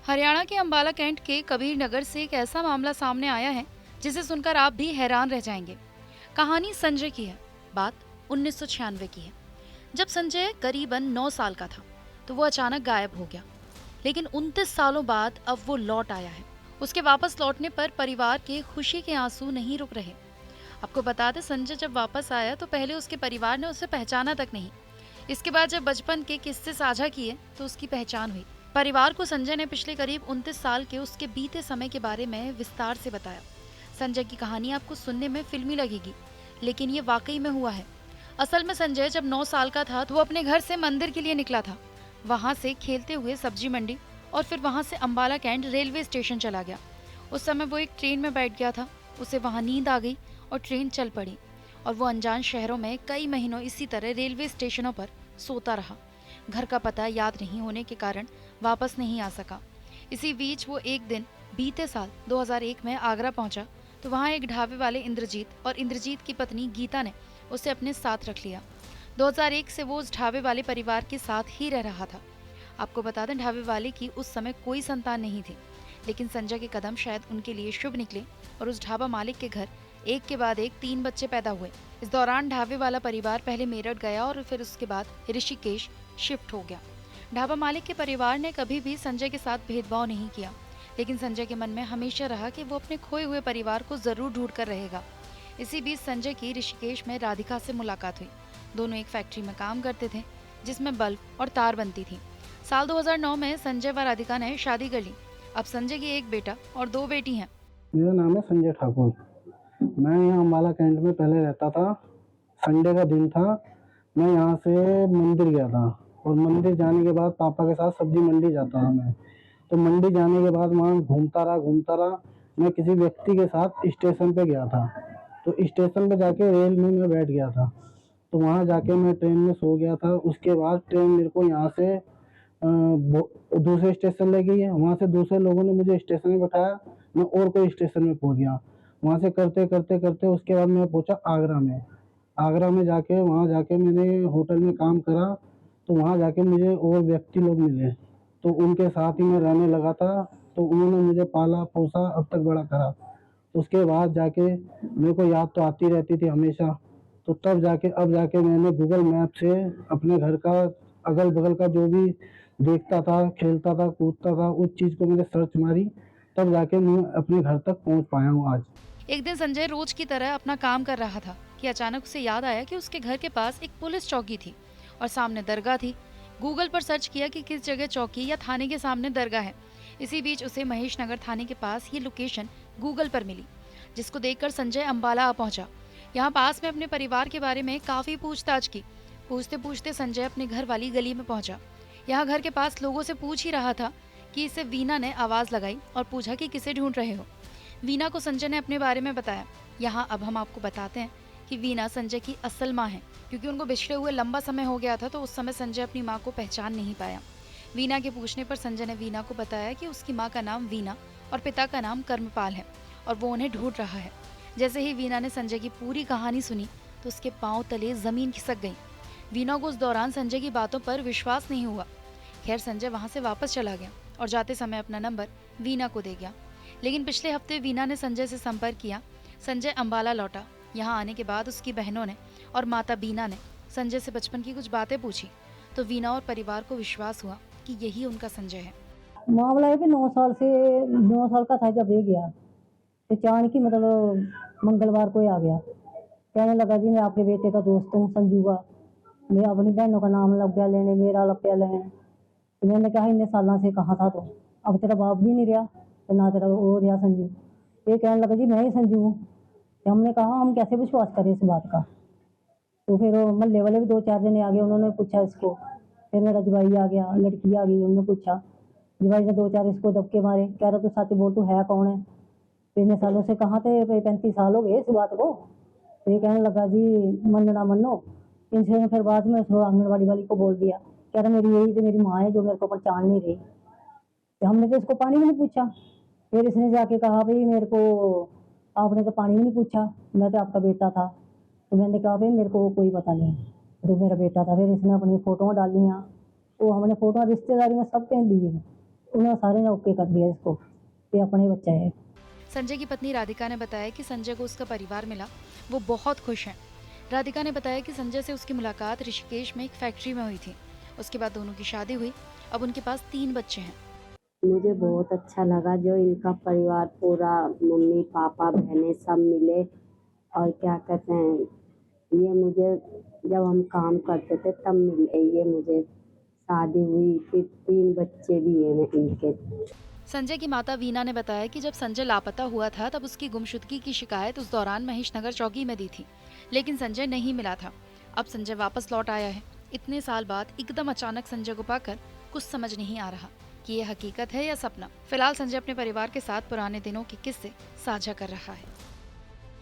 हरियाणा के अंबाला कैंट के कबीर नगर से एक ऐसा मामला सामने आया है जिसे सुनकर आप भी हैरान रह जाएंगे। कहानी संजय की है। बात 1996 की है, जब संजय करीबन 9 साल का था तो वो अचानक गायब हो गया। लेकिन 29 सालों बाद अब वो लौट आया है। उसके वापस लौटने पर परिवार के खुशी के आंसू नहीं रुक रहे। आपको बता दें, संजय जब वापस आया तो पहले उसके परिवार ने उसे पहचाना तक नहीं। इसके बाद जब बचपन के किस्से साझा किए तो उसकी पहचान हुई। परिवार को संजय ने पिछले करीब 29 साल के उसके बीते समय के बारे में विस्तार से बताया। संजय की कहानी आपको सुनने में फिल्मी लगेगी, लेकिन ये वाकई में हुआ है। असल में संजय जब 9 साल का था तो वो अपने घर से मंदिर के लिए निकला था। वहां से खेलते हुए सब्जी मंडी और फिर वहां से अंबाला कैंट रेलवे स्टेशन चला गया। उस समय वो एक ट्रेन में बैठ गया था। उसे वहां नींद आ गई और ट्रेन चल पड़ी और वो अनजान शहरों में कई महीनों इसी तरह रेलवे स्टेशनों पर सोता रहा। घर का पता याद नहीं होने के कारण वापस नहीं आ सका। इसी बीच वो एक दिन बीते साल 2001 में आगरा पहुंचा तो वहां एक ढाबे वाले इंद्रजीत और इंद्रजीत की पत्नी गीता ने उसे अपने साथ रख लिया। 2001 से वो उस ढाबे वाले परिवार के साथ ही रह रहा था। आपको बता दें, ढाबे वाले की उस समय कोई संतान नहीं थी, लेकिन संजय के कदम शायद उनके लिए शुभ निकले और उस ढाबा मालिक के घर एक के बाद एक 3 बच्चे पैदा हुए। इस दौरान ढाबे वाला परिवार पहले मेरठ गया और फिर उसके बाद ऋषिकेश शिफ्ट हो गया। ढाबा मालिक के परिवार ने कभी भी संजय के साथ भेदभाव नहीं किया, लेकिन संजय के मन में हमेशा रहा कि वो अपने खोए हुए परिवार को जरूर ढूंढ कर रहेगा। इसी बीच संजय की ऋषिकेश में राधिका से मुलाकात हुई। दोनों एक फैक्ट्री में काम करते थे जिसमें बल्ब और तार बनती थी। साल 2009 में संजय व राधिका ने शादी कर ली। अब संजय की एक बेटा और 2 बेटी हैं। मेरा नाम है संजय ठाकुर। मैं यहाँ अम्बाला कैंट में पहले रहता था। संडे का दिन था, मैं यहाँ से मंदिर गया था और मंदिर जाने के बाद पापा के साथ सब्जी मंडी जाता था मैं। तो मंडी जाने के बाद वहाँ घूमता रहा। मैं किसी व्यक्ति के साथ स्टेशन पे गया था। तो स्टेशन पे जाके रेल में मैं बैठ गया था। तो वहाँ जाके मैं ट्रेन में सो गया था। उसके बाद ट्रेन मेरे को यहाँ से दूसरे स्टेशन ले गई है। वहाँ से दूसरे लोगों ने मुझे स्टेशन में बैठाया, मैं और कोई स्टेशन में पहुँच गया। वहाँ से करते करते करते उसके बाद मैं पहुँचा आगरा में। आगरा में जाके वहाँ जाके मैंने होटल में काम करा। तो वहाँ जाके मुझे और व्यक्ति लोग मिले, तो उनके साथ ही मैं रहने लगा था। तो उन्होंने मुझे पाला पोसा, अब तक बड़ा करा। उसके बाद जाके मेरे को याद तो आती रहती थी हमेशा। तो तब जाके अब जाके मैंने गूगल मैप से अपने घर का अगल बगल का जो भी देखता था, खेलता था, कूदता था, उस चीज़ को मैंने सर्च मारी। तब जाके मैं अपने घर तक पहुँच पाया हूँ आज। एक दिन संजय रोज की तरह अपना काम कर रहा था कि अचानक उसे याद आया कि उसके घर के पास एक पुलिस चौकी थी और सामने दरगाह थी। गूगल पर सर्च किया कि किस जगह चौकी या थाने के सामने दरगाह है। इसी बीच उसे महेश नगर थाने के पास ये लोकेशन गूगल पर मिली, जिसको देखकर संजय अंबाला आ पहुंचा। यहाँ पास में अपने परिवार के बारे में काफी पूछताछ की। पूछते पूछते संजय अपने घर वाली गली में पहुंचा। यहाँ घर के पास लोगों से पूछ ही रहा था कि इसे वीना ने आवाज लगाई और पूछा कि किसे ढूंढ रहे हो। वीना को संजय ने अपने बारे में बताया। यहाँ अब हम आपको बताते हैं कि वीना संजय की असल माँ है, क्योंकि उनको बिछड़े हुए लंबा समय हो गया था तो उस समय संजय अपनी माँ को पहचान नहीं पाया। वीना के पूछने पर संजय ने वीना को बताया कि उसकी माँ का नाम वीना और पिता का नाम कर्मपाल है और वो उन्हें ढूंढ रहा है। जैसे ही वीना ने संजय की पूरी कहानी सुनी तो उसके पाँव तले जमीन खिसक गई। वीना को उस दौरान संजय की बातों पर विश्वास नहीं हुआ। खैर, संजय वहां से वापस चला गया और जाते समय अपना नंबर वीना को दे गया। लेकिन पिछले हफ्ते वीना ने संजय से संपर्क किया। संजय अंबाला लौटा। यहाँ आने के बाद उसकी बहनों ने और माता बीना ने संजय से बचपन की कुछ बातें पूछी तो वीना और परिवार को विश्वास हुआ कि यही उनका संजय है। मामला है कि 9 साल का था जब ये गया। तो अचानक ही मतलब मंगलवार को ही आ गया। कहने लगा जी मैं आपके बेटे का दोस्त हूँ संजू का। मैं अपनी बहनों का नाम लग गया लेने, मेरा लग गया लेने। तो मैंने कहा इतने सालों से कहाँ था, तो अब तेरा बाप भी नहीं रहा तो ना तेरा वो रहा संजू। ये कहने लगा जी मैं ही संजू हूँ। तो हमने कहा हम कैसे विश्वास करें इस बात का। तो फिर मोहल्ले वाले भी 2-4 जने आ गए, उन्होंने पूछा इसको। फिर मेरा जवाई आ गया, लड़की आ गई, उन्होंने पूछा। जवाई ने 2-4 इसको दबके मारे, कह रहा तू सच बोल, तू है कौन है। तो इतने सालों से कहाँ थे, 35 साल हो गए इस बात को। तो ये कहने लगा जी मनो ना मनो। इनसे फिर बाद में उसको आंगनबाड़ी वाली को बोल दिया, कह रहा मेरी यही तो मेरी माँ है जो मेरे को पहचान नहीं रही। तो हमने तो इसको पानी भी नहीं पूछा। फिर इसने जाके कहा भाई मेरे को आपने तो पानी भी नहीं पूछा, मैं तो आपका बेटा था। तो मैंने कहा भाई मेरे को कोई पता नहीं, तो मेरा बेटा था। फिर इसने अपनी फोटो डाली हैं, तो हमने फोटो रिश्तेदारी में सब कहीं दी है। उन्होंने सारे ने ओके कर दिया इसको कि अपने बच्चा है। संजय की पत्नी राधिका ने बताया कि संजय को उसका परिवार मिला, वो बहुत खुश हैं। राधिका ने बताया कि संजय से उसकी मुलाकात ऋषिकेश में एक फैक्ट्री में हुई थी। उसके बाद दोनों की शादी हुई। अब उनके पास 3 बच्चे हैं। मुझे बहुत अच्छा लगा जो इनका परिवार पूरा मम्मी पापा बहनें सब मिले। और क्या कहते हैं, ये मुझे जब हम काम करते थे तब मिले, ये मुझे शादी हुई फिर 3 बच्चे भी हैं इनके। संजय की माता वीना ने बताया कि जब संजय लापता हुआ था तब उसकी गुमशुदगी की शिकायत उस दौरान महेश नगर चौकी में दी थी, लेकिन संजय नहीं मिला था। अब संजय वापस लौट आया है। इतने साल बाद एकदम अचानक संजय को पाकर कुछ समझ नहीं आ रहा कि ये हकीकत है या सपना। फिलहाल संजय अपने परिवार के साथ पुराने दिनों के किस्से साझा कर रहा है।